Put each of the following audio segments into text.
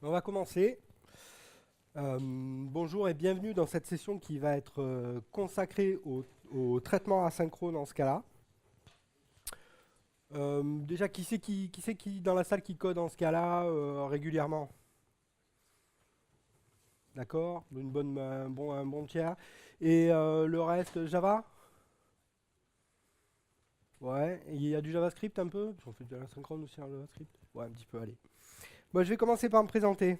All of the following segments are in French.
On va commencer. Bonjour et bienvenue dans cette session qui va être consacrée au traitement asynchrone en Scala. Déjà, qui c'est qui dans la salle qui code en Scala régulièrement? D'accord, un bon tiers. Et le reste, Java? Ouais, il y a du JavaScript un peu? On fait de l'asynchrone aussi en JavaScript? Ouais, un petit peu, allez. Moi, je vais commencer par me présenter.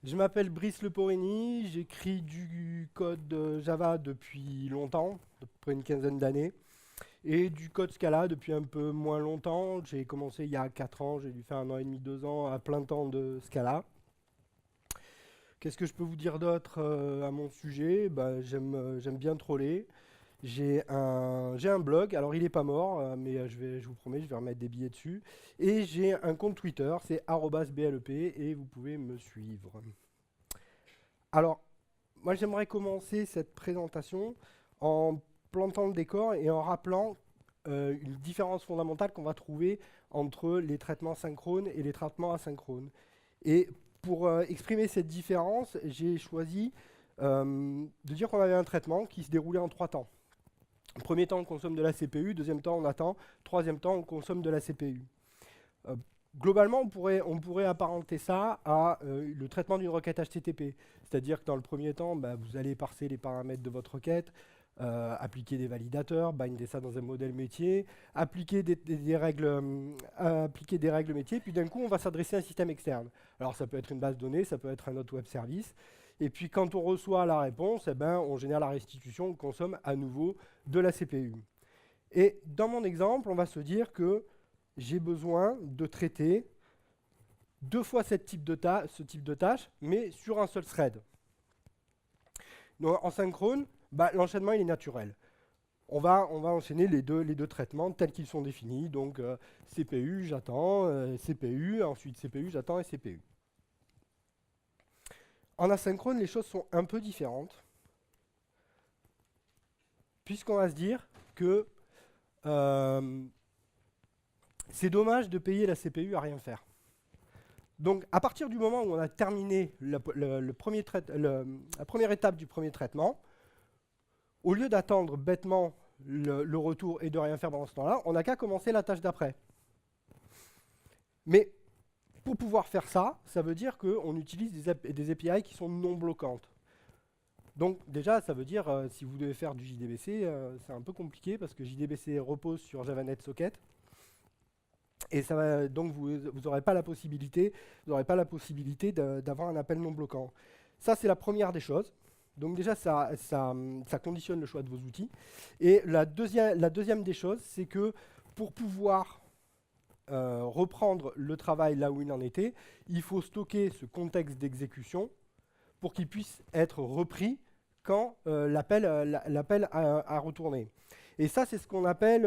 Je m'appelle Brice Leporini, j'écris du code Java depuis longtemps, à peu près une quinzaine d'années, et du code Scala depuis un peu moins longtemps. J'ai commencé il y a 4 ans, j'ai dû faire 1 an et demi, 2 ans à plein temps de Scala. Qu'est-ce que je peux vous dire d'autre à mon sujet? Bah, j'aime bien troller. J'ai un blog, alors il n'est pas mort, mais je vous promets, je vais remettre des billets dessus. Et j'ai un compte Twitter, c'est @blep, et vous pouvez me suivre. Alors, moi, j'aimerais commencer cette présentation en plantant le décor et en rappelant une différence fondamentale qu'on va trouver entre les traitements synchrones et les traitements asynchrones. Et pour exprimer cette différence, j'ai choisi de dire qu'on avait un traitement qui se déroulait en 3 temps. Premier temps, on consomme de la CPU, deuxième temps, on attend, troisième temps, on consomme de la CPU. Euh, Globalement, on pourrait apparenter ça à le traitement d'une requête HTTP. C'est-à-dire que dans le premier temps, bah, vous allez parser les paramètres de votre requête, appliquer des validateurs, binder ça dans un modèle métier, appliquer des règles métiers, puis d'un coup, on va s'adresser à un système externe. Alors ça peut être une base de données, ça peut être un autre web service. Et puis quand on reçoit la réponse, eh ben, on génère la restitution, on consomme à nouveau de la CPU. Et dans mon exemple, on va se dire que j'ai besoin de traiter 2 fois ce type de tâche, mais sur un seul thread. Donc, en synchrone, bah, l'enchaînement il est naturel. On va enchaîner les deux traitements tels qu'ils sont définis. Donc CPU, j'attends, CPU, ensuite CPU, j'attends et CPU. En asynchrone, les choses sont un peu différentes, puisqu'on va se dire que c'est dommage de payer la CPU à rien faire. Donc, à partir du moment où on a terminé la première étape du premier traitement, au lieu d'attendre bêtement le retour et de rien faire pendant ce temps-là, on n'a qu'à commencer la tâche d'après. Mais pour pouvoir faire ça, ça veut dire qu'on utilise des API qui sont non bloquantes. Donc déjà, ça veut dire, si vous devez faire du JDBC, c'est un peu compliqué parce que JDBC repose sur JavaNet Socket. Et donc vous n'aurez pas la possibilité, d'avoir un appel non bloquant. Ça, c'est la première des choses. Donc déjà, ça conditionne le choix de vos outils. Et la deuxième des choses, c'est que pour pouvoir reprendre le travail là où il en était, il faut stocker ce contexte d'exécution pour qu'il puisse être repris quand l'appel a retourné. Et ça, c'est ce qu'on appelle,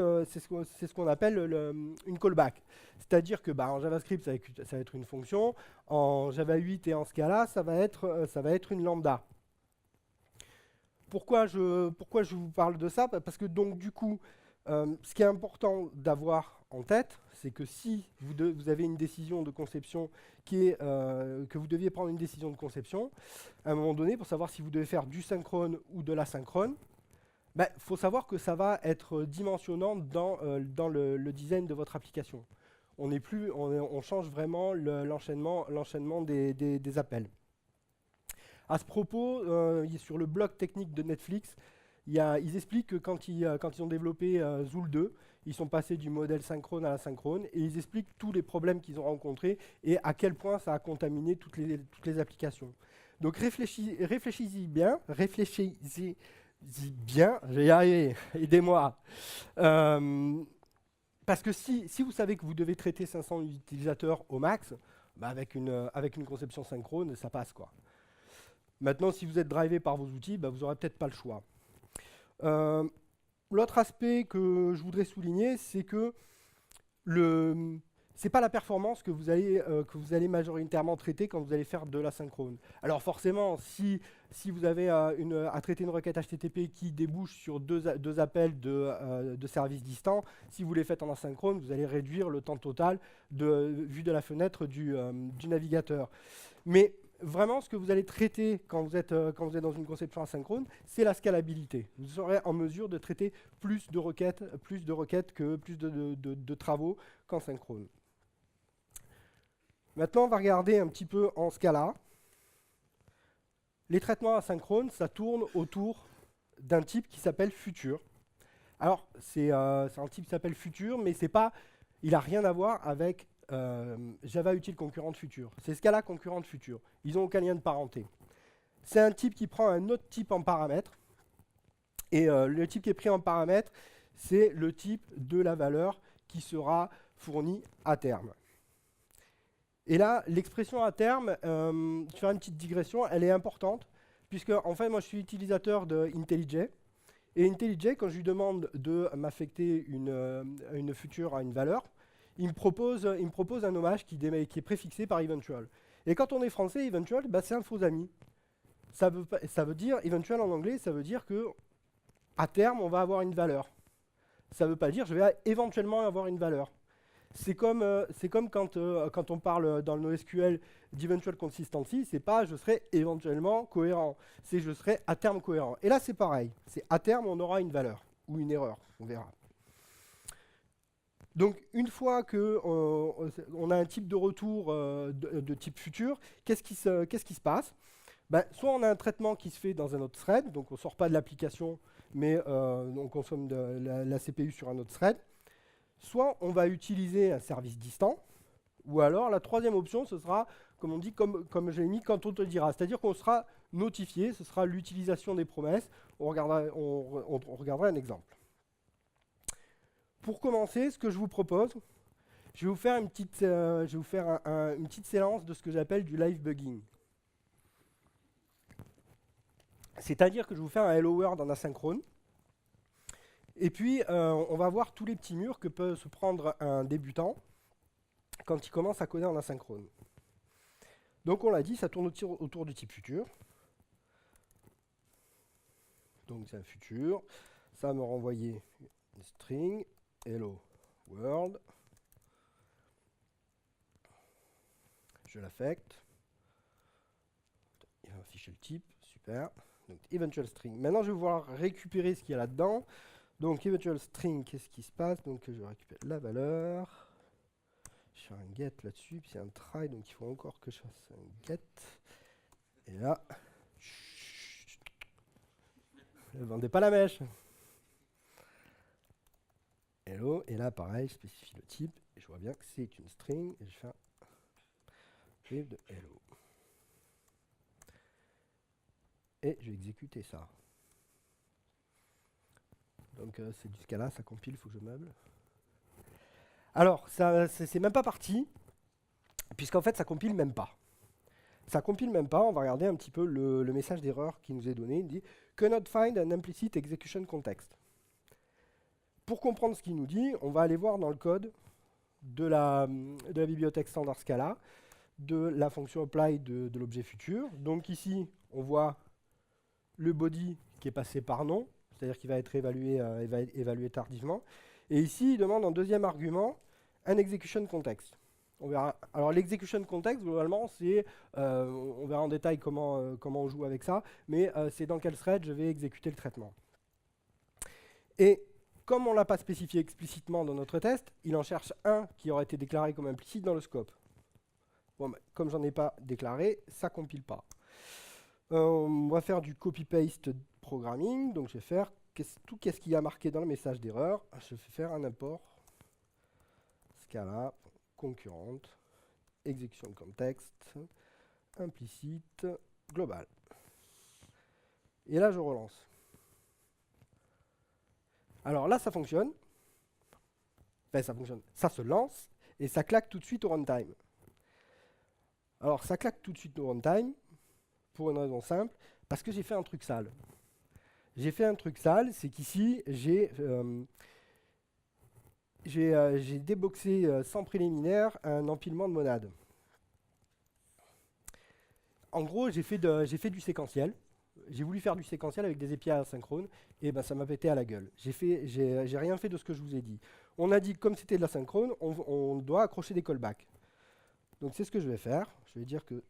une callback. C'est-à-dire que en JavaScript, ça va être une fonction. En Java 8 et en Scala, ça va être une lambda. Pourquoi je vous parle de ça? Parce que donc du coup, ce qui est important d'avoir en tête, c'est que si vous avez une décision de conception que vous deviez prendre une décision de conception, à un moment donné, pour savoir si vous devez faire du synchrone ou de l'asynchrone, faut savoir que ça va être dimensionnant dans le design de votre application. On change vraiment l'enchaînement des appels. À ce propos, sur le blog technique de Netflix, ils expliquent que quand ils ont développé Zool 2, ils sont passés du modèle synchrone à l'asynchrone et ils expliquent tous les problèmes qu'ils ont rencontrés et à quel point ça a contaminé toutes les applications. Donc réfléchissez bien, je vais y arriver, aidez-moi. Parce que si vous savez que vous devez traiter 500 utilisateurs au max, avec une conception synchrone, ça passe quoi. Maintenant, si vous êtes drivé par vos outils, vous n'aurez peut-être pas le choix. L'autre aspect que je voudrais souligner, c'est que c'est pas la performance que vous allez majoritairement traiter quand vous allez faire de l'asynchrone. Alors forcément, si vous avez à traiter une requête HTTP qui débouche sur deux appels de services distants, si vous les faites en asynchrone, vous allez réduire le temps total vu de la fenêtre du navigateur. Mais vraiment, ce que vous allez traiter quand vous êtes dans une conception asynchrone, c'est la scalabilité. Vous serez en mesure de traiter plus de requêtes que plus de travaux qu'en synchrone. Maintenant, on va regarder un petit peu en Scala. Les traitements asynchrones, ça tourne autour d'un type qui s'appelle future. Alors, c'est un type qui s'appelle future, mais il n'a rien à voir avec Java utile concurrente future. C'est Scala concurrente future. Ils n'ont aucun lien de parenté. C'est un type qui prend un autre type en paramètre. Et le type qui est pris en paramètre, c'est le type de la valeur qui sera fournie à terme. Et là, l'expression à terme, je vais faire une petite digression, elle est importante, puisque en fait, moi je suis utilisateur de IntelliJ. Et IntelliJ, quand je lui demande de m'affecter une future à une valeur, il me propose un nommage qui est préfixé par eventual. Et quand on est français, eventual, bah, c'est un faux ami. Ça veut dire, eventual en anglais, ça veut dire que à terme, on va avoir une valeur. Ça ne veut pas dire je vais éventuellement avoir une valeur. C'est comme quand on parle dans le NoSQL d'eventual consistency, c'est pas je serai éventuellement cohérent, c'est je serai à terme cohérent. Et là c'est pareil, c'est à terme on aura une valeur ou une erreur, on verra. Donc une fois qu'on a un type de retour de type futur, qu'est-ce qui se passe? Ben, soit on a un traitement qui se fait dans un autre thread, donc on ne sort pas de l'application, mais on consomme la CPU sur un autre thread. Soit on va utiliser un service distant, ou alors la troisième option, ce sera, comme on dit, comme je l'ai mis, quand on te le dira. C'est-à-dire qu'on sera notifié, ce sera l'utilisation des promesses. On regardera un exemple. Pour commencer, ce que je vous propose, je vais vous faire une petite séance de ce que j'appelle du live bugging. C'est-à-dire que je vais vous faire un Hello World en asynchrone. Et puis, on va voir tous les petits murs que peut se prendre un débutant quand il commence à coder en asynchrone. Donc, on l'a dit, ça tourne autour du type futur. Donc, c'est un futur. Ça va me renvoyer une string, hello world. Je l'affecte. Il va afficher le type, super. Donc, eventual string. Maintenant, je vais pouvoir récupérer ce qu'il y a là-dedans. Donc, eventual string, qu'est-ce qui se passe? Donc, je récupère la valeur. Je fais un get là-dessus, puis c'est un try, donc il faut encore que je fasse un get. Et là, ne vendez pas la mèche. Hello, et là, pareil, je spécifie le type, et je vois bien que c'est une string, et je fais un type de hello. Et je vais exécuter ça. Donc c'est du Scala, ça compile, il faut que je meuble. Alors, c'est même pas parti, puisqu'en fait, ça compile même pas. Ça compile même pas, on va regarder un petit peu le message d'erreur qui nous est donné. Il dit « Cannot find an implicit execution context ». Pour comprendre ce qu'il nous dit, on va aller voir dans le code de la bibliothèque standard Scala, de la fonction apply de l'objet futur. Donc ici, on voit le body qui est passé par nom, c'est-à-dire qu'il va être évalué tardivement. Et ici, il demande en deuxième argument un execution context. On verra. Alors l'execution context, globalement, c'est, on verra en détail comment on joue avec ça, mais c'est dans quel thread je vais exécuter le traitement. Et comme on ne l'a pas spécifié explicitement dans notre test, il en cherche un qui aurait été déclaré comme implicite dans le scope. Bon, bah, comme j'en ai pas déclaré, ça compile pas. On va faire du copy-paste programming, donc je vais faire tout ce qu'il y a marqué dans le message d'erreur. Je vais faire un import Scala concurrente, exécution context, implicite, global. Et là, je relance. Alors là, ça fonctionne. Enfin, ça fonctionne. Ça se lance et ça claque tout de suite au runtime. Alors, ça claque tout de suite au runtime pour une raison simple, parce que j'ai fait un truc sale. J'ai fait un truc sale, c'est qu'ici, j'ai j'ai déboxé sans préliminaire un empilement de monades. En gros, j'ai fait du séquentiel. J'ai voulu faire du séquentiel avec des API asynchrones, et ben ça m'a pété à la gueule. J'ai rien fait de ce que je vous ai dit. On a dit que comme c'était de l'asynchrone, on doit accrocher des callbacks. Donc c'est ce que je vais faire. Je vais dire que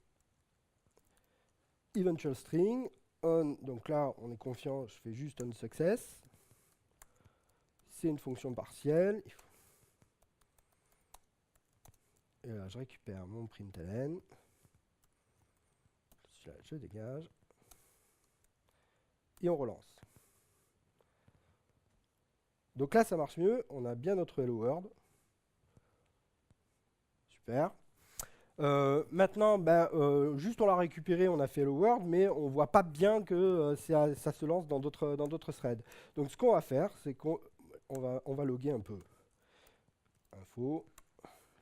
eventual string on, donc là on est confiant, je fais juste on success. C'est une fonction partielle. Et là je récupère mon println. Je dégage. Et on relance. Donc là ça marche mieux, on a bien notre hello world. Super. Maintenant, juste on l'a récupéré, on a fait hello world, mais on voit pas bien que ça se lance dans d'autres threads. Donc ce qu'on va faire, c'est qu'on va loguer un peu. Info,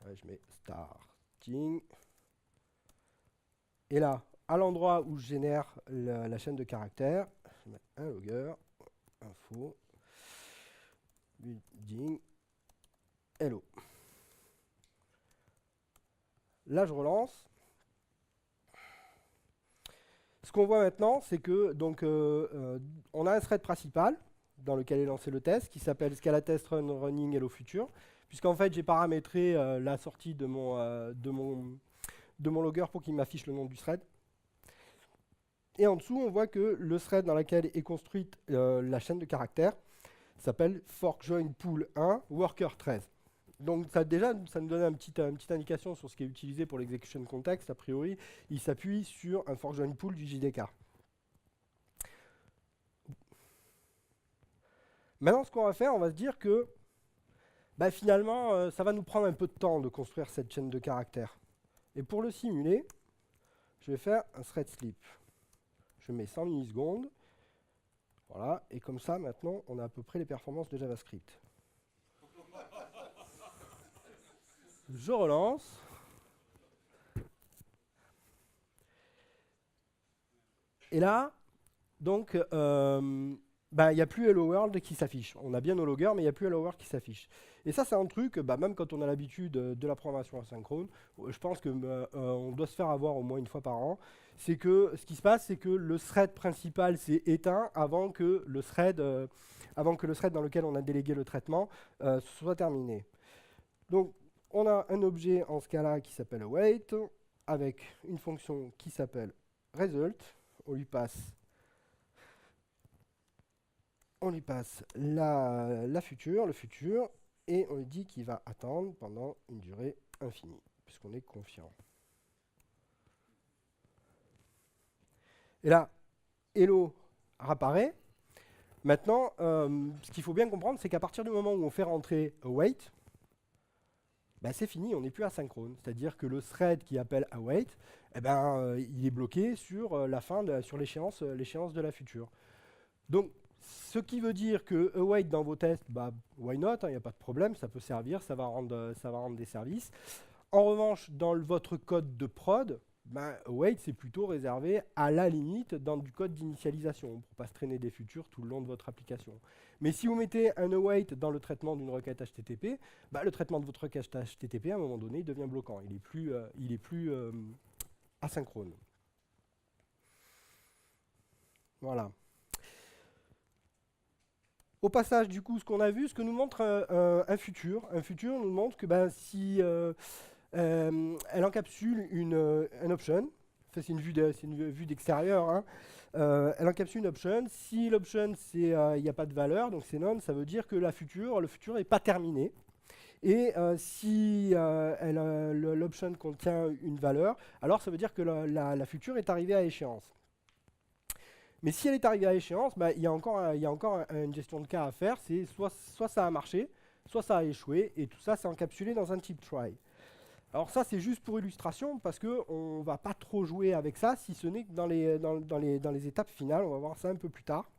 ouais, je mets starting. Et là, à l'endroit où je génère la chaîne de caractères, je mets un logger, info, building, hello. Là, je relance. Ce qu'on voit maintenant, c'est que donc, on a un thread principal dans lequel est lancé le test qui s'appelle Scala test run running hello future, puisqu'en fait j'ai paramétré la sortie de mon logger pour qu'il m'affiche le nom du thread. Et en dessous, on voit que le thread dans lequel est construite la chaîne de caractères s'appelle fork join pool 1 worker 13. Donc ça nous donne une petite indication sur ce qui est utilisé pour l'execution context. A priori, il s'appuie sur un fork join pool du JDK. Maintenant, ce qu'on va faire, on va se dire que finalement, ça va nous prendre un peu de temps de construire cette chaîne de caractères. Et pour le simuler, je vais faire un thread sleep. Je mets 100 millisecondes. Voilà, et comme ça, maintenant, on a à peu près les performances de JavaScript. Je relance. Et là, donc, il n'y a plus Hello World qui s'affiche. On a bien nos loggers, mais il n'y a plus Hello World qui s'affiche. Et ça, c'est un truc, même quand on a l'habitude de la programmation asynchrone, je pense que on doit se faire avoir au moins une fois par an. C'est que ce qui se passe, c'est que le thread principal s'est éteint avant que le thread dans lequel on a délégué le traitement soit terminé. Donc, on a un objet en Scala qui s'appelle await, avec une fonction qui s'appelle result. On lui passe le futur, et on lui dit qu'il va attendre pendant une durée infinie, puisqu'on est confiant. Et là, hello apparaît. Maintenant, ce qu'il faut bien comprendre, c'est qu'à partir du moment où on fait rentrer await, c'est fini, on n'est plus asynchrone. C'est-à-dire que le thread qui appelle await, il est bloqué sur sur l'échéance de la future. Donc, ce qui veut dire que await dans vos tests, why not, il n'y a pas de problème, ça peut servir, ça va rendre des services. En revanche, dans votre code de prod, await c'est plutôt réservé à la limite dans du code d'initialisation, pour ne pas se traîner des futurs tout le long de votre application. Mais si vous mettez un await dans le traitement d'une requête HTTP, le traitement de votre requête HTTP, à un moment donné, il devient bloquant, il est plus asynchrone. Voilà. Au passage, du coup, ce qu'on a vu, ce que nous montre un futur nous montre que si elle encapsule un option, ça c'est une vue d'extérieur, hein. Elle encapsule une option. Si l'option il n'y a pas de valeur, donc c'est none, ça veut dire que le futur n'est pas terminé. Et si l'option contient une valeur, alors ça veut dire que la future est arrivée à échéance. Mais si elle est arrivée à échéance, il y a encore une gestion de cas à faire. C'est soit ça a marché, soit ça a échoué, et tout ça c'est encapsulé dans un type try. Alors ça c'est juste pour illustration, parce qu'on ne va pas trop jouer avec ça, si ce n'est que dans les étapes finales. On va voir ça un peu plus tard.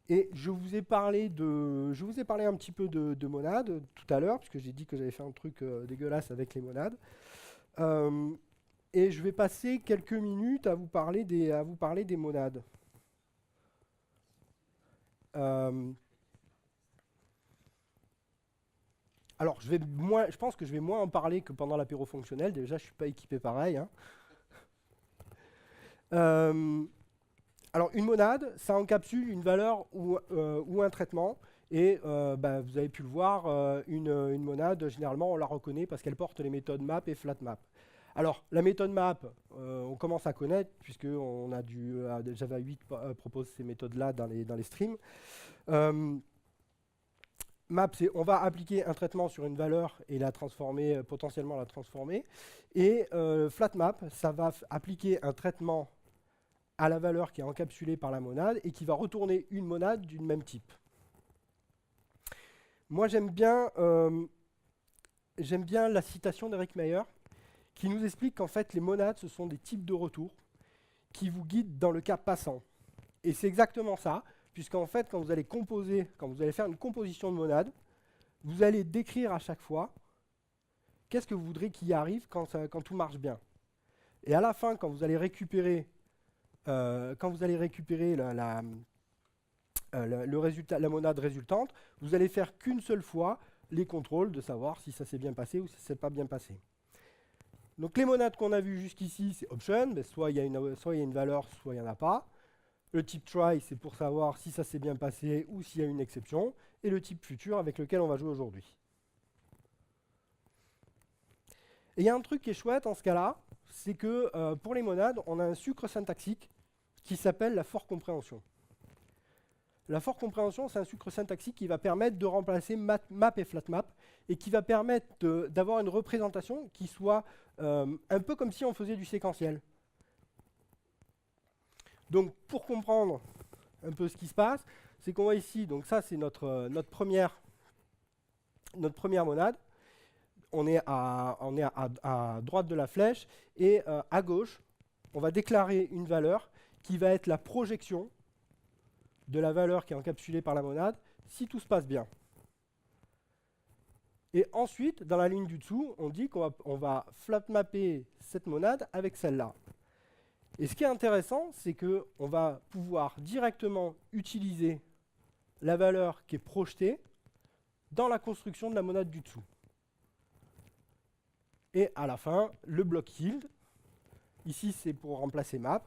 Et je vous ai parlé un petit peu de monades tout à l'heure, puisque j'ai dit que j'avais fait un truc dégueulasse avec les monades. Et je vais passer quelques minutes à vous parler des monades. Alors, je pense que je vais moins en parler que pendant l'apéro fonctionnel. Déjà, je ne suis pas équipé pareil, hein. Alors, une monade, ça encapsule une valeur ou un traitement. Et vous avez pu le voir, une monade, généralement, on la reconnaît parce qu'elle porte les méthodes map et flatmap. Alors, la méthode map, on commence à connaître, puisque Java 8 propose ces méthodes-là dans les streams. Map, c'est on va appliquer un traitement sur une valeur et la transformer, potentiellement la transformer. Et flatmap, ça va appliquer un traitement à la valeur qui est encapsulée par la monade et qui va retourner une monade du même type. Moi, j'aime bien la citation d'Eric Meyer qui nous explique qu'en fait, les monades, ce sont des types de retour qui vous guident dans le cas passant. Et c'est exactement ça, puisqu'en fait, quand vous allez faire une composition de monades, vous allez décrire à chaque fois qu'est-ce que vous voudrez qu'il y arrive quand tout marche bien. Et à la fin, quand vous allez récupérer le résultat, la monade résultante, vous allez faire qu'une seule fois les contrôles de savoir si ça s'est bien passé ou si ça s'est pas bien passé. Donc les monades qu'on a vues jusqu'ici, c'est option, mais soit il y a une valeur, soit il n'y en a pas. Le type try, c'est pour savoir si ça s'est bien passé ou s'il y a une exception. Et le type futur avec lequel on va jouer aujourd'hui. Et il y a un truc qui est chouette en ce cas-là, c'est que pour les monades, on a un sucre syntaxique qui s'appelle la fort compréhension. La fort compréhension, c'est un sucre syntaxique qui va permettre de remplacer map et flatmap et qui va permettre d'avoir une représentation qui soit un peu comme si on faisait du séquentiel. Donc, pour comprendre un peu ce qui se passe, c'est qu'on voit ici, donc ça c'est notre première monade. On est à droite de la flèche et à gauche, on va déclarer une valeur qui va être la projection de la valeur qui est encapsulée par la monade si tout se passe bien. Et ensuite, dans la ligne du dessous, on dit qu'on va flatmapper cette monade avec celle-là. Et ce qui est intéressant, c'est qu'on va pouvoir directement utiliser la valeur qui est projetée dans la construction de la monade du dessous. Et à la fin, le bloc yield, ici c'est pour remplacer map,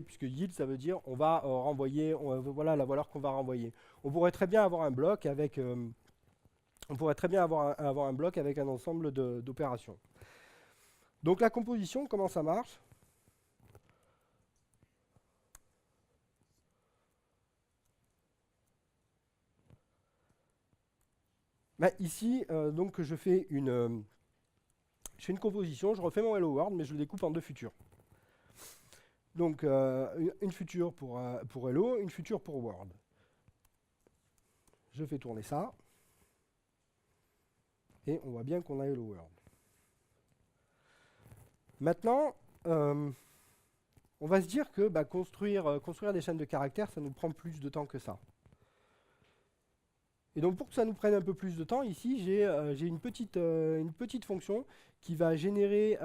puisque yield ça veut dire on va renvoyer, voilà la valeur qu'on va renvoyer. On pourrait très bien avoir un bloc avec, un ensemble d'opérations. Donc la composition, comment ça marche ? Ici, donc je fais une composition, je refais mon hello world, mais je le découpe en deux futurs. Donc une future pour hello, une future pour world. Je fais tourner ça. Et on voit bien qu'on a hello world. Maintenant, on va se dire que construire des chaînes de caractères, ça nous prend plus de temps que ça. Et donc pour que ça nous prenne un peu plus de temps, ici j'ai une petite fonction qui va générer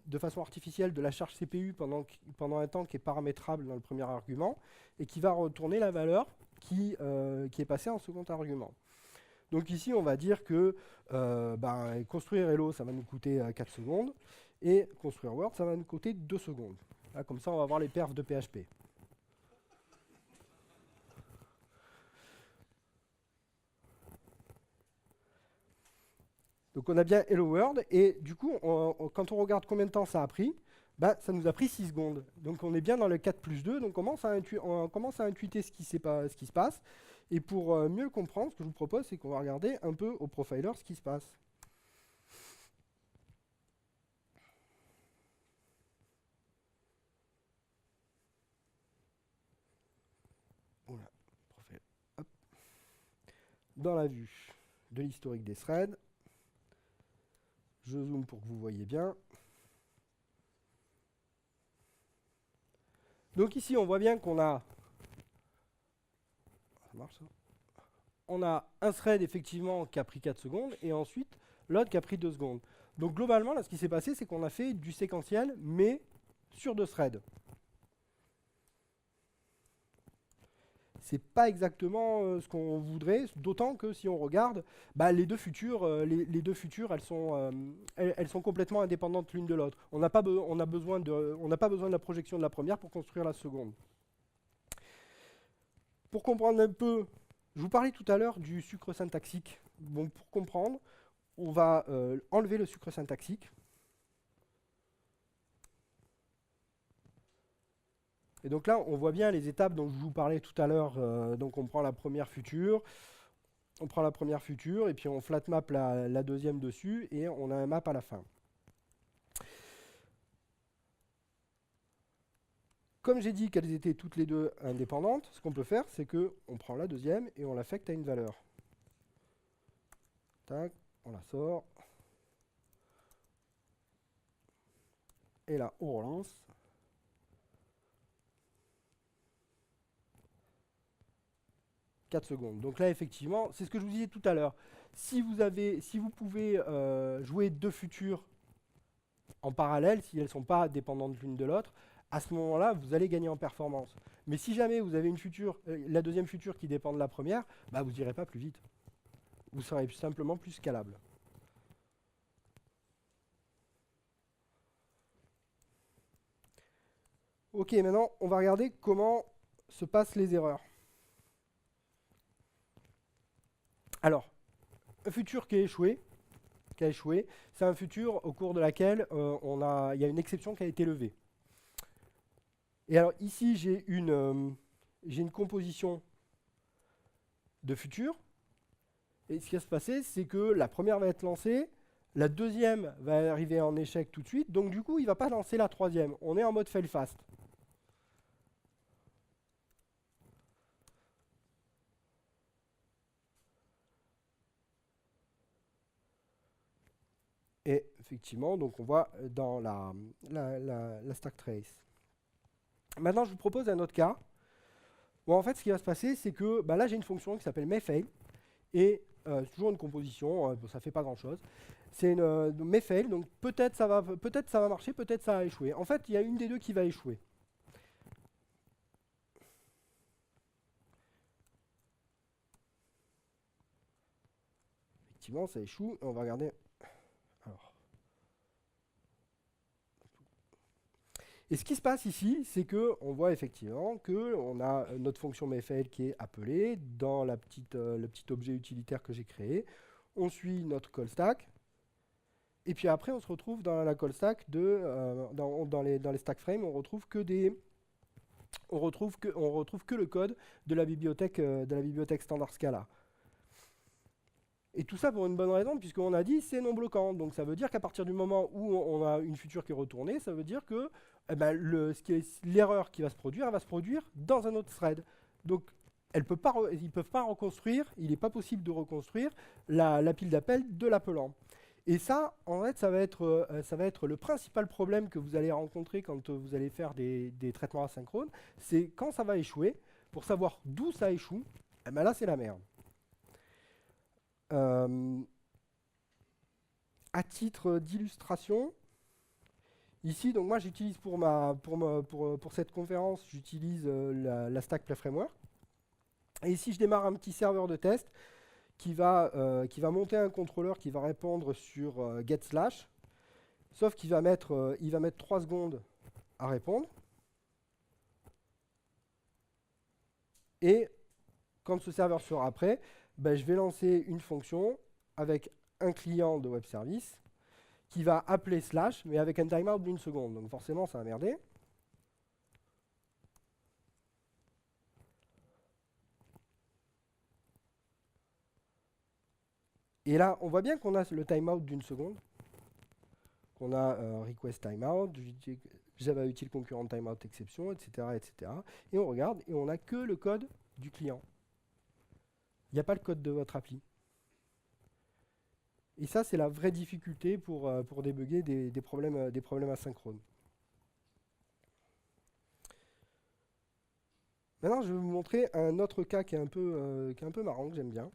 de façon artificielle de la charge CPU pendant un temps qui est paramétrable dans le premier argument et qui va retourner la valeur qui est passée en second argument. Donc ici on va dire que construire hello ça va nous coûter 4 secondes et construire word ça va nous coûter 2 secondes. Là, comme ça on va avoir les perfs de PHP. Donc on a bien Hello World, et du coup, quand on regarde combien de temps ça a pris, ça nous a pris 6 secondes. Donc on est bien dans le 4 plus 2, donc on commence à intuiter ce qui se passe. Et pour mieux le comprendre, ce que je vous propose, c'est qu'on va regarder un peu au profiler ce qui se passe. Voilà, hop. Dans la vue de l'historique des threads, je zoome pour que vous voyez bien. Donc ici, on voit bien qu'on a... Ça marche, ça ? On a un thread effectivement qui a pris 4 secondes et ensuite l'autre qui a pris 2 secondes. Donc globalement, là, ce qui s'est passé, c'est qu'on a fait du séquentiel, mais sur 2 threads. c'est pas exactement ce qu'on voudrait, d'autant que si on regarde, bah, les deux futures, elles sont complètement indépendantes l'une de l'autre. On n'a pas besoin de la projection de la première pour construire la seconde. Pour comprendre un peu, je vous parlais tout à l'heure du sucre syntaxique. Bon, pour comprendre, on va enlever le sucre syntaxique. Et donc là, on voit bien les étapes dont je vous parlais tout à l'heure. Donc on prend la première future, et puis on flat map la deuxième dessus, et on a un map à la fin. Comme j'ai dit qu'elles étaient toutes les deux indépendantes, ce qu'on peut faire, c'est qu'on prend la deuxième et on l'affecte à une valeur. Tac, on la sort. Et là, on relance. « 4 secondes. Donc là, effectivement, c'est ce que je vous disais tout à l'heure. Si vous pouvez jouer deux futures en parallèle, si elles ne sont pas dépendantes l'une de l'autre, à ce moment-là, vous allez gagner en performance. Mais si jamais vous avez une future, la deuxième future qui dépend de la première, bah vous n'irez pas plus vite. Vous serez simplement plus scalable. Ok, maintenant, on va regarder comment se passent les erreurs. Alors, un futur qui a échoué, c'est un futur au cours de laquelle il y a une exception qui a été levée. Et alors ici, j'ai une composition de futurs. Et ce qui va se passer, c'est que la première va être lancée, la deuxième va arriver en échec tout de suite, donc du coup, il ne va pas lancer la troisième. On est en mode fail fast. Et effectivement, donc on voit dans la stack trace. Maintenant, je vous propose un autre cas. Bon, en fait, ce qui va se passer, c'est que là, j'ai une fonction qui s'appelle mayfail. Et c'est toujours une composition, ça ne fait pas grand-chose. C'est une mayfail, donc peut-être ça va marcher, peut-être ça va échouer. En fait, il y a une des deux qui va échouer. Effectivement, ça échoue. On va regarder. Alors. Et ce qui se passe ici, c'est qu'on voit effectivement qu'on a notre fonction mayfail qui est appelée dans le petit objet utilitaire que j'ai créé. On suit notre call stack. Et puis après, on se retrouve dans la call stack dans les stack frames, on retrouve que le code de la bibliothèque standard Scala. Et tout ça pour une bonne raison, puisqu'on a dit c'est non bloquant. Donc ça veut dire qu'à partir du moment où on a une future qui est retournée, ça veut dire que l'erreur qui va se produire, elle va se produire dans un autre thread. Donc ils ne peuvent pas reconstruire, il n'est pas possible de reconstruire la pile d'appel de l'appelant. Et ça, en fait, ça va être le principal problème que vous allez rencontrer quand vous allez faire des traitements asynchrones, c'est quand ça va échouer, pour savoir d'où ça échoue, là c'est la merde. À titre d'illustration, ici, donc moi j'utilise pour cette conférence, j'utilise la Stack Play Framework. Et ici, je démarre un petit serveur de test qui va monter un contrôleur qui va répondre sur get slash, sauf qu'il va mettre 3 secondes à répondre. Et quand ce serveur sera prêt, je vais lancer une fonction avec un client de web service qui va appeler slash, mais avec un timeout d'une seconde. Donc forcément, ça va merder. Et là, on voit bien qu'on a le timeout d'une seconde, qu'on a request timeout, Java utile concurrent timeout exception, etc., etc. Et on regarde et on n'a que le code du client. Il n'y a pas le code de votre appli. Et ça, c'est la vraie difficulté pour débugger des problèmes asynchrones. Maintenant, je vais vous montrer un autre cas qui est un peu marrant, que j'aime bien.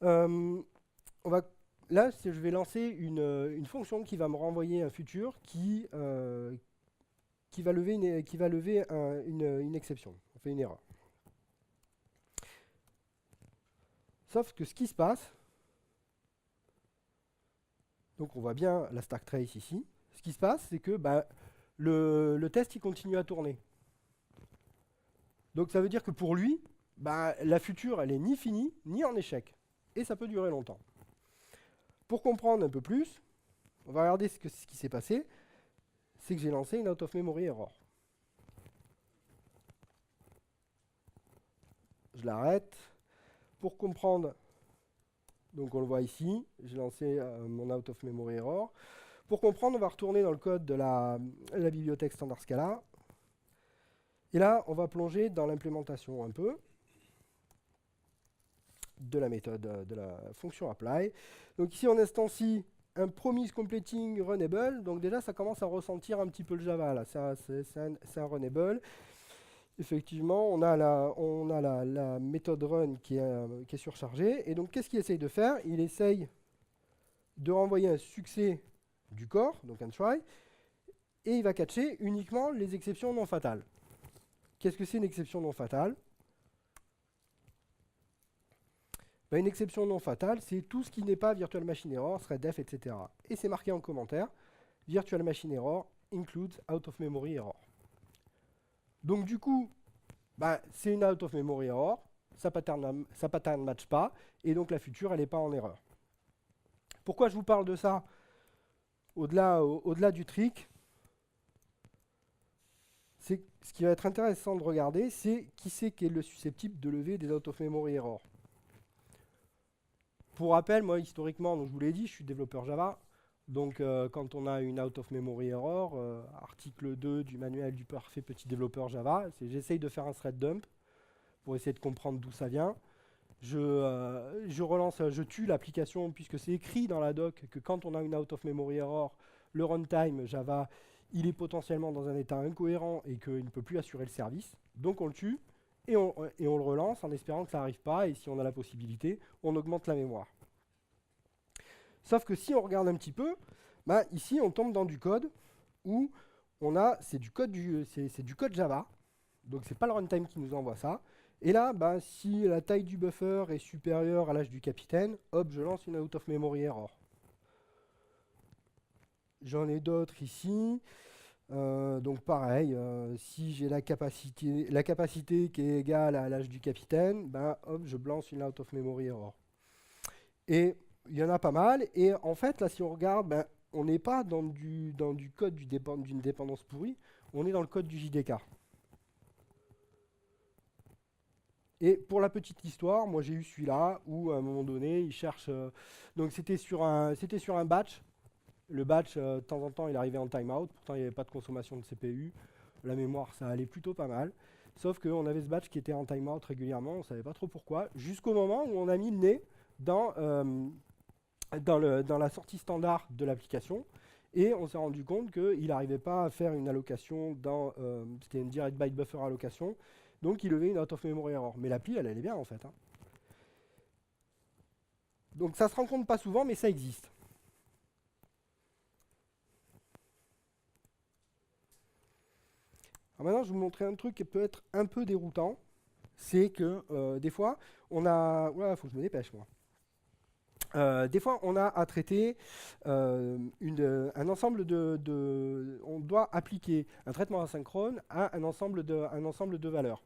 Là, je vais lancer une fonction qui va me renvoyer un futur qui va lever une exception, on fait une erreur. Sauf que ce qui se passe, donc on voit bien la stack trace ici, ce qui se passe, c'est que le test il continue à tourner. Donc ça veut dire que pour lui, la future elle est ni finie, ni en échec. Et ça peut durer longtemps. Pour comprendre un peu plus, on va regarder ce qui s'est passé. C'est que j'ai lancé une out of memory error. Je l'arrête. Pour comprendre, donc on le voit ici, j'ai lancé mon out of memory error. Pour comprendre, on va retourner dans le code de la bibliothèque standard Scala. Et là, on va plonger dans l'implémentation un peu de la méthode de la fonction apply. Donc ici, on instancie un promise completing runnable. Donc déjà, ça commence à ressentir un petit peu le Java. Là, c'est un runnable. Effectivement, on a la méthode run qui est surchargée. Et donc, qu'est-ce qu'il essaye de faire? Il essaye de renvoyer un succès du corps, donc un try, et il va catcher uniquement les exceptions non fatales. Qu'est-ce que c'est une exception non fatale? Une exception non fatale, c'est tout ce qui n'est pas virtual machine error, thread def, etc. Et c'est marqué en commentaire, virtual machine error includes out of memory error. Donc du coup, c'est une out of memory error, sa pattern ne match pas, et donc la future, elle n'est pas en erreur. Pourquoi je vous parle de ça? Au-delà du trick, ce qui va être intéressant de regarder, c'est qui est le susceptible de lever des out of memory errors. Pour rappel, moi historiquement, donc je vous l'ai dit, je suis développeur Java. Donc quand on a une out of memory error, article 2 du manuel du parfait petit développeur Java, j'essaye de faire un thread dump pour essayer de comprendre d'où ça vient. Je relance, je tue l'application puisque c'est écrit dans la doc que quand on a une out of memory error, le runtime Java, il est potentiellement dans un état incohérent et qu'il ne peut plus assurer le service. Donc on le tue et on le relance en espérant que ça n'arrive pas, et si on a la possibilité, on augmente la mémoire. Sauf que si on regarde un petit peu, ici on tombe dans du code où c'est du code Java, donc c'est pas le runtime qui nous envoie ça. Et là, si la taille du buffer est supérieure à l'âge du capitaine, hop, je lance une out of memory error. J'en ai d'autres ici. Donc pareil, si j'ai la capacité qui est égale à l'âge du capitaine, hop, je lance une out of memory error. Et il y en a pas mal. Et en fait, là, si on regarde, on n'est pas dans du code d'une dépendance pourrie, on est dans le code du JDK. Et pour la petite histoire, moi j'ai eu celui-là où à un moment donné, il cherche. Donc c'était sur un batch. Le batch, de temps en temps, il arrivait en timeout. Pourtant, il n'y avait pas de consommation de CPU. La mémoire, ça allait plutôt pas mal. Sauf qu'on avait ce batch qui était en timeout régulièrement. On ne savait pas trop pourquoi. Jusqu'au moment où on a mis le nez dans la sortie standard de l'application. Et on s'est rendu compte qu'il n'arrivait pas à faire une allocation c'était une direct byte buffer allocation. Donc il levait une out of memory error. Mais l'appli, elle allait bien en fait. Donc ça se rencontre pas souvent, mais ça existe. Alors maintenant, je vais vous montrer un truc qui peut être un peu déroutant. C'est que des fois, on a... Voilà, faut que je me dépêche moi. Des fois, on a à traiter un ensemble on doit appliquer un traitement asynchrone à un ensemble de valeurs.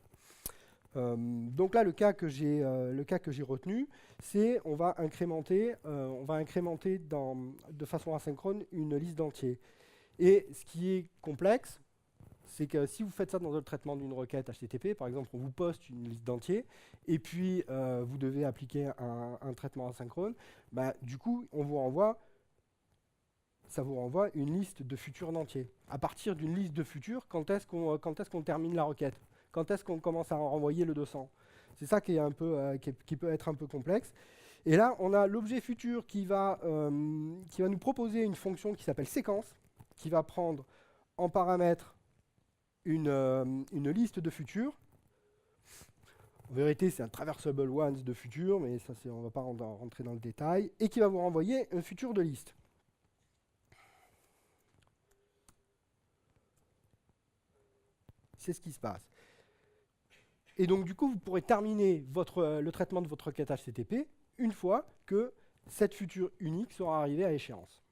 Donc là, le cas que j'ai retenu, c'est on va incrémenter de façon asynchrone une liste d'entiers. Et ce qui est complexe, c'est que si vous faites ça dans le traitement d'une requête HTTP, par exemple, on vous poste une liste d'entiers, et puis vous devez appliquer un traitement asynchrone, du coup, ça vous renvoie une liste de futurs d'entiers. À partir d'une liste de futurs, quand est-ce qu'on termine la requête? Quand est-ce qu'on commence à renvoyer le 200? C'est ça qui est qui peut être un peu complexe. Et là, on a l'objet futur qui va nous proposer une fonction qui s'appelle séquence, qui va prendre en paramètre une liste de futurs. En vérité, c'est un traversable ones de futurs, mais ça, on ne va pas rentrer dans le détail, et qui va vous renvoyer un futur de liste. C'est ce qui se passe. Et donc, du coup, vous pourrez terminer le traitement de votre requête HTTP une fois que cette future unique sera arrivée à échéance.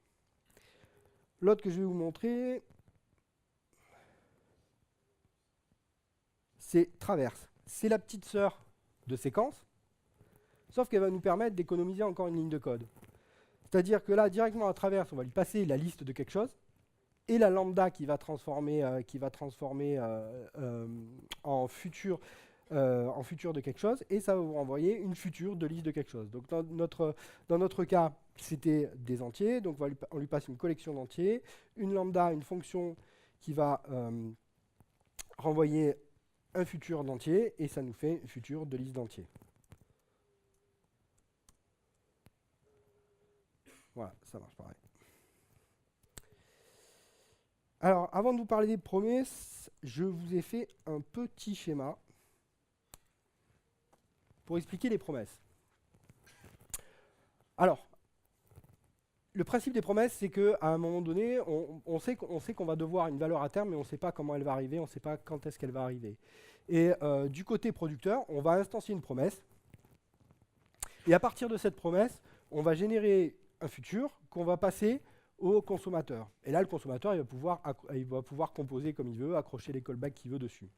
L'autre que je vais vous montrer, c'est traverse. C'est la petite sœur de séquence, sauf qu'elle va nous permettre d'économiser encore une ligne de code. C'est-à-dire que là, directement à traverse, on va lui passer la liste de quelque chose, et la lambda qui va transformer en futur de quelque chose, et ça va vous renvoyer une future de liste de quelque chose. Donc dans notre cas, c'était des entiers, donc on lui passe une collection d'entiers, une lambda, une fonction qui va renvoyer un futur d'entier, et ça nous fait une future de liste d'entiers. Voilà, ça marche pareil. Alors, avant de vous parler des promesses, je vous ai fait un petit schéma pour expliquer les promesses. Alors, le principe des promesses, c'est qu'à un moment donné, on sait qu'on va devoir une valeur à terme, mais on ne sait pas comment elle va arriver, on ne sait pas quand est-ce qu'elle va arriver. Et du côté producteur, on va instancier une promesse. Et à partir de cette promesse, on va générer un futur qu'on va passer au consommateur. Et là, le consommateur, il va pouvoir composer comme il veut, accrocher les callbacks qu'il veut dessus.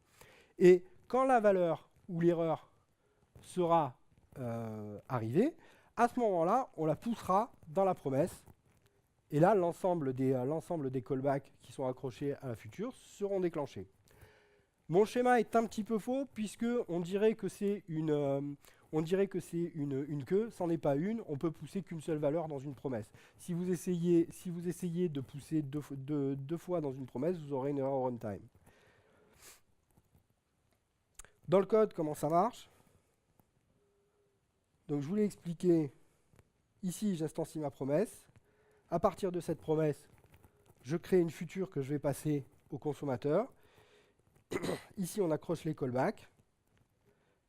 Et quand la valeur ou l'erreur sera arrivée, à ce moment-là, on la poussera dans la promesse. Et là, l'ensemble des callbacks qui sont accrochés à la future seront déclenchés. Mon schéma est un petit peu faux, puisqu'on dirait que c'est une queue, c'en est pas une, on peut pousser qu'une seule valeur dans une promesse. Si vous essayez de pousser deux fois dans une promesse, vous aurez une erreur runtime. Dans le code, comment ça marche? Donc je vous l'ai expliqué, ici j'instancie ma promesse. À partir de cette promesse, je crée une future que je vais passer au consommateur. Ici on accroche les callbacks.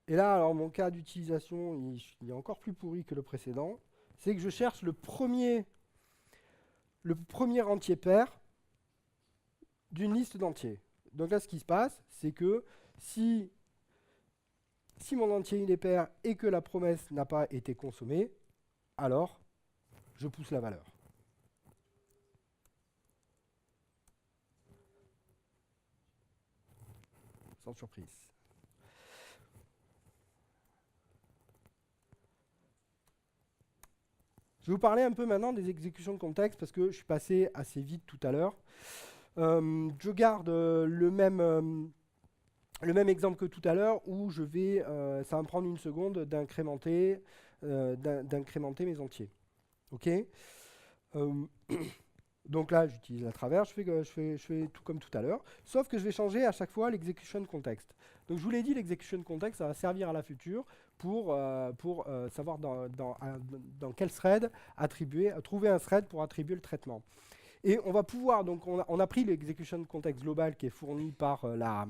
Et là, alors mon cas d'utilisation, il est encore plus pourri que le précédent. C'est que je cherche le premier entier pair d'une liste d'entiers. Donc là, ce qui se passe, c'est que si mon entier il est pair et que la promesse n'a pas été consommée, alors je pousse la valeur. Sans surprise. Je vais vous parler un peu maintenant des exécutions de contexte parce que je suis passé assez vite tout à l'heure. Je garde le même exemple que tout à l'heure où ça va me prendre une seconde d'incrémenter mes entiers. Ok. Donc là, j'utilise la traverse, je fais tout comme tout à l'heure, sauf que je vais changer à chaque fois l'execution context. Donc je vous l'ai dit, l'execution context, ça va servir à la future pour savoir dans quel thread trouver un thread pour attribuer le traitement. Et on va pouvoir, donc on a pris l'execution context global qui est fourni par la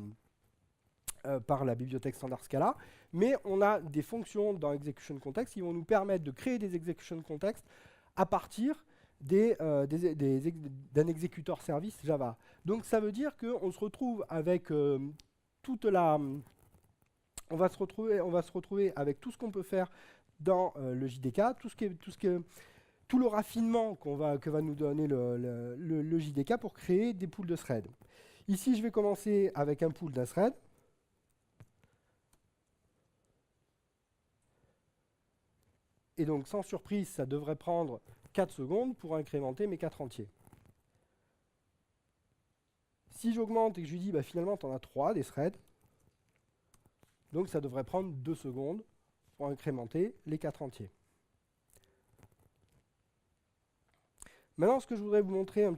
bibliothèque standard Scala, mais on a des fonctions dans execution context qui vont nous permettre de créer des execution context à partir d'un exécuteur service Java. Donc ça veut dire qu'on se retrouve avec on va se retrouver avec tout ce qu'on peut faire dans le JDK, tout le raffinement que va nous donner le JDK pour créer des pools de threads. Ici, je vais commencer avec un pool d'un thread. Et donc, sans surprise, ça devrait prendre 4 secondes pour incrémenter mes 4 entiers. Si j'augmente et que je lui dis, bah, finalement, tu en as 3 des threads, donc ça devrait prendre 2 secondes pour incrémenter les 4 entiers. Maintenant, ce que je voudrais vous montrer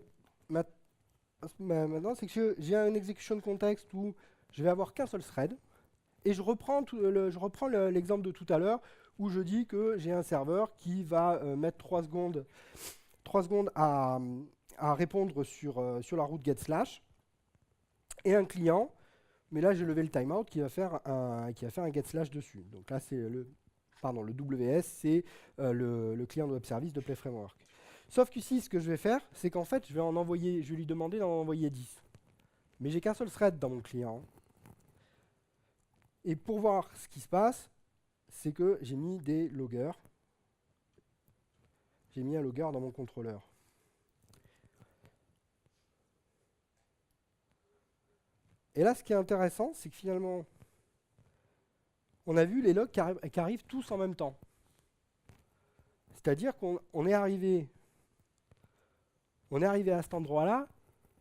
maintenant, c'est que j'ai un execution context où je vais avoir qu'un seul thread, et je reprends l'exemple de tout à l'heure, où je dis que j'ai un serveur qui va mettre 3 secondes à répondre sur la route getSlash, et un client, mais là j'ai levé le timeout, qui va faire un getSlash dessus. Donc là c'est le WS, c'est le client de web service de Play Framework. Sauf qu'ici, ce que je vais faire, c'est qu'en fait, je vais lui demander d'en envoyer 10. Mais j'ai qu'un seul thread dans mon client. Et pour voir ce qui se passe, c'est que j'ai mis des loggers. J'ai mis un logger dans mon contrôleur. Et là, ce qui est intéressant, c'est que finalement, on a vu les logs qui arrivent tous en même temps. C'est-à-dire qu'on est arrivé à cet endroit-là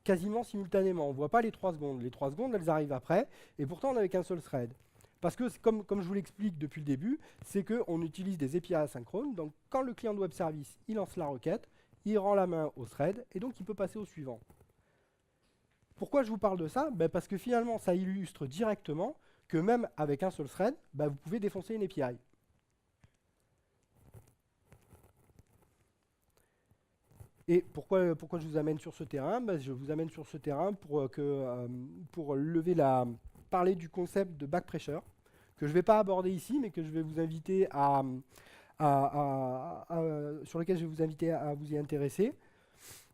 quasiment simultanément. On ne voit pas les 3 secondes. Les 3 secondes, elles arrivent après, et pourtant on n'avait qu'un seul thread. Parce que, comme je vous l'explique depuis le début, c'est qu'on utilise des API asynchrones. Donc quand le client de web service il lance la requête, il rend la main au thread, et donc il peut passer au suivant. Pourquoi je vous parle de ça? Parce que finalement, ça illustre directement que même avec un seul thread, vous pouvez défoncer une API. Et pourquoi je vous amène sur ce terrain? Je vous amène sur ce terrain pour parler du concept de back pressure, que je ne vais pas aborder ici, mais que je vais vous inviter sur lequel je vais vous inviter à vous y intéresser.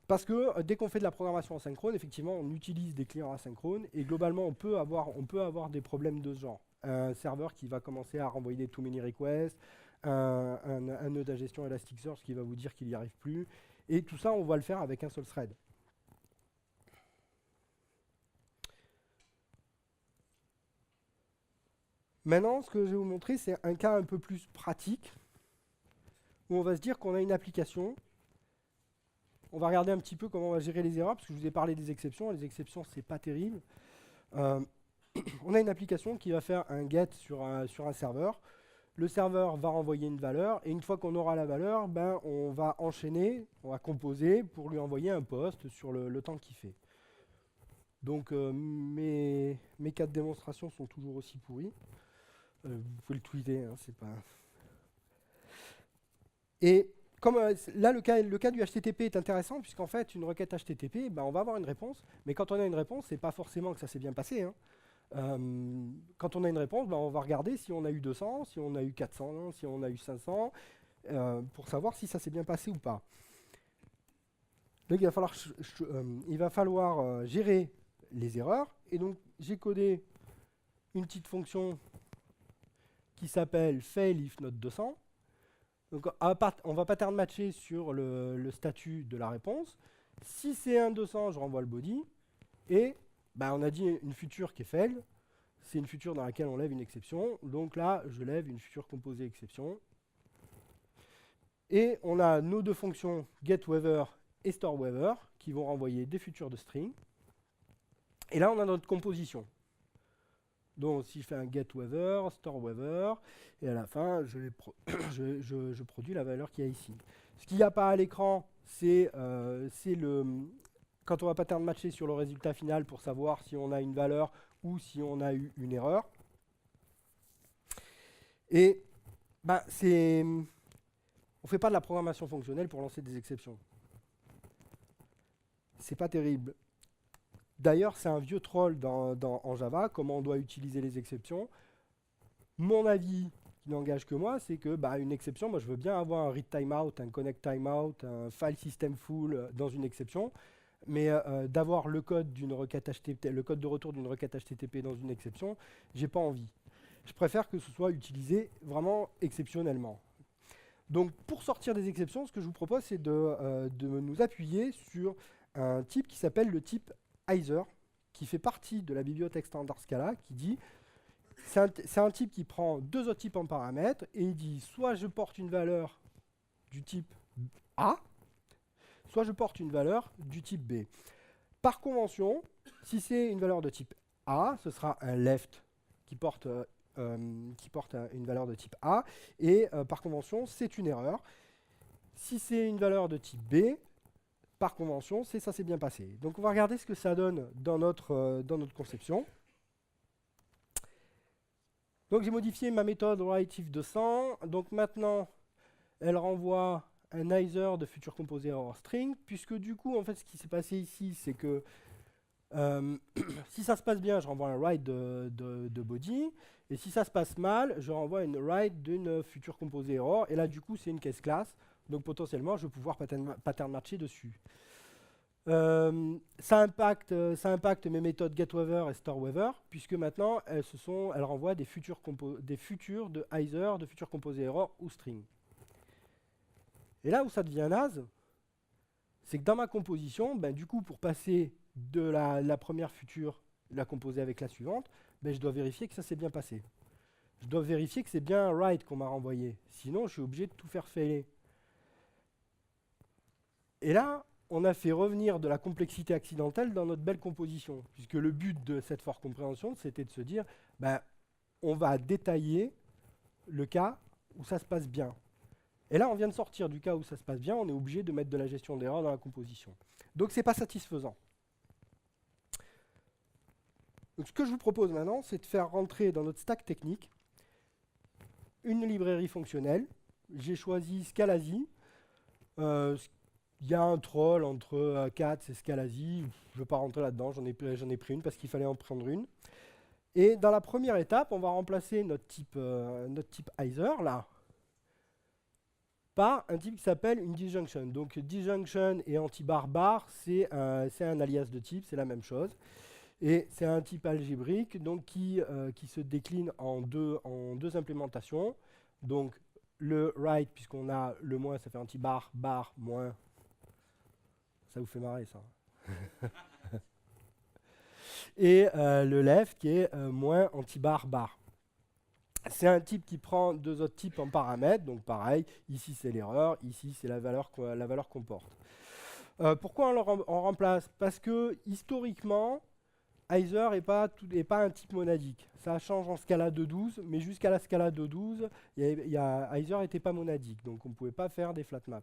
Parce que dès qu'on fait de la programmation asynchrone, effectivement, on utilise des clients asynchrones, et globalement, on peut avoir des problèmes de ce genre. Un serveur qui va commencer à renvoyer des too many requests, un nœud d'ingestion Elasticsearch qui va vous dire qu'il n'y arrive plus. Et tout ça, on va le faire avec un seul thread. Maintenant, ce que je vais vous montrer, c'est un cas un peu plus pratique, où on va se dire qu'on a une application. On va regarder un petit peu comment on va gérer les erreurs, parce que je vous ai parlé des exceptions. Les exceptions, c'est pas terrible. On a une application qui va faire un get sur un serveur. Le serveur va renvoyer une valeur, et une fois qu'on aura la valeur, on va enchaîner, on va composer pour lui envoyer un post sur le temps qu'il fait. Donc mes cas de démonstration sont toujours aussi pourris. Vous pouvez le tweeter, hein, c'est pas... Et comme là, le cas du HTTP est intéressant, puisqu'en fait, une requête HTTP, on va avoir une réponse, mais quand on a une réponse, c'est pas forcément que ça s'est bien passé, hein. Quand on a une réponse, on va regarder si on a eu 200, si on a eu 400, si on a eu 500, pour savoir si ça s'est bien passé ou pas. Donc il va falloir gérer les erreurs, et donc j'ai codé une petite fonction qui s'appelle fail if not 200. Donc on va pattern matcher sur le statut de la réponse. Si c'est un 200, je renvoie le body, et on a dit une feature qui est fail, c'est une feature dans laquelle on lève une exception. Donc là, je lève une feature composée exception. Et on a nos deux fonctions getWeather et storeWeather qui vont renvoyer des futures de string. Et là, on a notre composition. Donc si je fais un getWeather, storeWeather, et à la fin, je produis la valeur qu'il y a ici. Ce qu'il n'y a pas à l'écran, c'est quand on va pattern matcher sur le résultat final pour savoir si on a une valeur ou si on a eu une erreur. Et on ne fait pas de la programmation fonctionnelle pour lancer des exceptions. C'est pas terrible. D'ailleurs, c'est un vieux troll en Java, comment on doit utiliser les exceptions. Mon avis, qui n'engage que moi, c'est que une exception, moi je veux bien avoir un read timeout, un connect timeout, un file system full dans une exception. Mais d'avoir le code d'une requête HTTP, le code de retour d'une requête HTTP dans une exception, j'ai pas envie. Je préfère que ce soit utilisé vraiment exceptionnellement. Donc pour sortir des exceptions, ce que je vous propose, c'est de nous appuyer sur un type qui s'appelle le type Either, qui fait partie de la bibliothèque standard Scala, qui dit, c'est un type qui prend deux autres types en paramètres, et il dit, soit je porte une valeur du type A, soit je porte une valeur du type B. Par convention, si c'est une valeur de type A, ce sera un left qui porte une valeur de type A, et par convention, c'est une erreur. Si c'est une valeur de type B, par convention, ça s'est bien passé. Donc on va regarder ce que ça donne dans notre conception. Donc j'ai modifié ma méthode writeIf200. Donc maintenant, elle renvoie un either de future composé error string, puisque du coup, en fait, ce qui s'est passé ici, c'est que si ça se passe bien, je renvoie un write de body, et si ça se passe mal, je renvoie une write d'une future composé error, et là, du coup, c'est une case class, donc potentiellement, je vais pouvoir pattern matcher dessus. Ça impacte mes méthodes getWeather et storeWeather, puisque maintenant elles renvoient des futurs de either, de futurs composés error ou string. Et là où ça devient naze, c'est que dans ma composition, ben, du coup, pour passer de la première future, la composer avec la suivante, ben, je dois vérifier que ça s'est bien passé. Je dois vérifier que c'est bien un write qu'on m'a renvoyé. Sinon, je suis obligé de tout faire failer. Et là, on a fait revenir de la complexité accidentelle dans notre belle composition, puisque le but de cette for compréhension, c'était de se dire, ben, on va détailler le cas où ça se passe bien. Et là, on vient de sortir du cas où ça se passe bien, on est obligé de mettre de la gestion d'erreur dans la composition. Donc, ce n'est pas satisfaisant. Donc, ce que je vous propose maintenant, c'est de faire rentrer dans notre stack technique une librairie fonctionnelle. J'ai choisi Scalasi. Il y a un troll entre Cats et Scalasi. Je ne veux pas rentrer là-dedans, j'en ai pris une parce qu'il fallait en prendre une. Et dans la première étape, on va remplacer notre type either, là, par un type qui s'appelle une disjunction. Donc disjunction et anti-bar bar, c'est un alias de type, c'est la même chose. Et c'est un type algébrique donc, qui se décline en deux implémentations. Donc le write, puisqu'on a le moins, ça fait anti-bar, bar, moins. Ça vous fait marrer ça. Et le left qui est moins anti-bar, bar. C'est un type qui prend deux autres types en paramètres, donc pareil, ici c'est l'erreur, ici c'est la valeur qu'on porte. Pourquoi on remplace? Parce que historiquement, either n'est pas un type monadique. Ça change en scala de 12, mais jusqu'à la scala de 12, either n'était pas monadique, donc on ne pouvait pas faire des flat maps.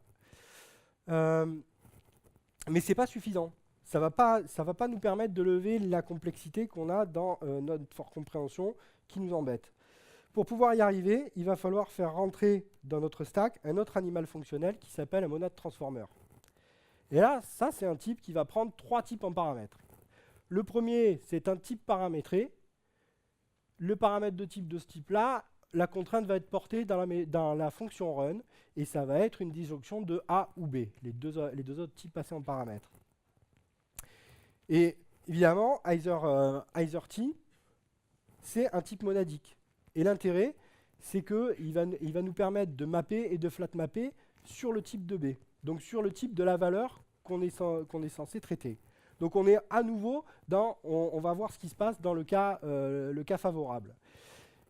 Mais ce n'est pas suffisant. Ça ne va pas nous permettre de lever la complexité qu'on a dans notre for compréhension qui nous embête. Pour pouvoir y arriver, il va falloir faire rentrer dans notre stack un autre animal fonctionnel qui s'appelle un monad transformer. Et là, ça c'est un type qui va prendre trois types en paramètres. Le premier, c'est un type paramétré. Le paramètre de type de ce type-là, la contrainte va être portée dans la fonction run, et ça va être une disjonction de A ou B, les deux autres types passés en paramètres. Et évidemment, either_t, c'est un type monadique. Et l'intérêt, c'est qu'il va nous permettre de mapper et de flat mapper sur le type de B, donc sur le type de la valeur qu'on est censé traiter. Donc on est à nouveau dans, on va voir ce qui se passe dans le cas favorable.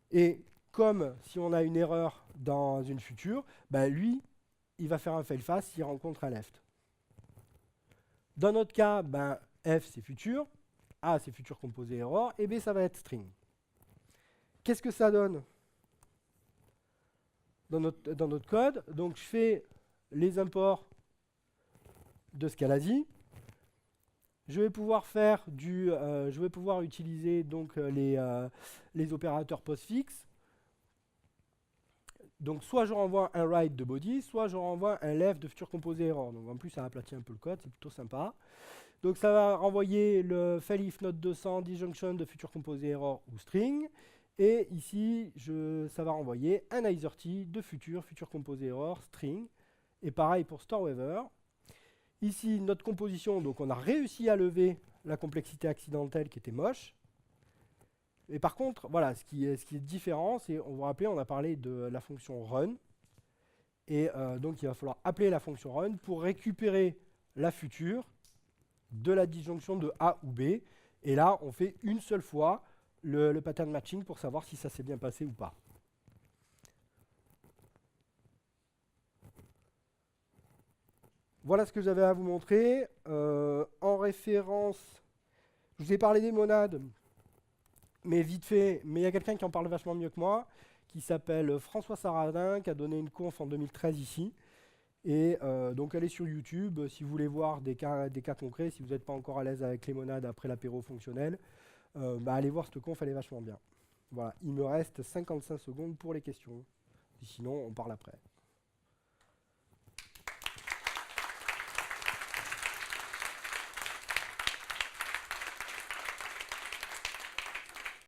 Et comme si on a une erreur dans une future, bah lui, il va faire un fail-fast s'il rencontre un left. Dans notre cas, ben, F c'est futur, A c'est futur composé error, et B ça va être string. Qu'est-ce que ça donne dans notre code? Donc je fais les imports de Scalasi. Je vais pouvoir utiliser donc les opérateurs postfix. Donc soit je renvoie un write de body, soit je renvoie un left de futur composé error. Donc en plus ça aplatit un peu le code, c'est plutôt sympa. Donc ça va renvoyer le fail if not 200 disjunction de futur composé error ou string. Et ici, ça va renvoyer un either_t de futur composé error, string. Et pareil pour storeWeather. Ici, notre composition, donc on a réussi à lever la complexité accidentelle qui était moche. Et par contre, voilà, ce qui est différent, c'est, on vous rappelle, on a parlé de la fonction run. Et donc il va falloir appeler la fonction run pour récupérer la future de la disjonction de A ou B. Et là, on fait une seule fois le pattern matching pour savoir si ça s'est bien passé ou pas. Voilà ce que j'avais à vous montrer. En référence, je vous ai parlé des monades, mais vite fait, mais il y a quelqu'un qui en parle vachement mieux que moi, qui s'appelle François Saradin, qui a donné une conf en 2013 ici. Et donc elle est sur YouTube, si vous voulez voir des cas concrets, si vous n'êtes pas encore à l'aise avec les monades après l'apéro fonctionnel, allez voir cette conf, elle est vachement bien. Voilà, il me reste 55 secondes pour les questions. Sinon, on parle après.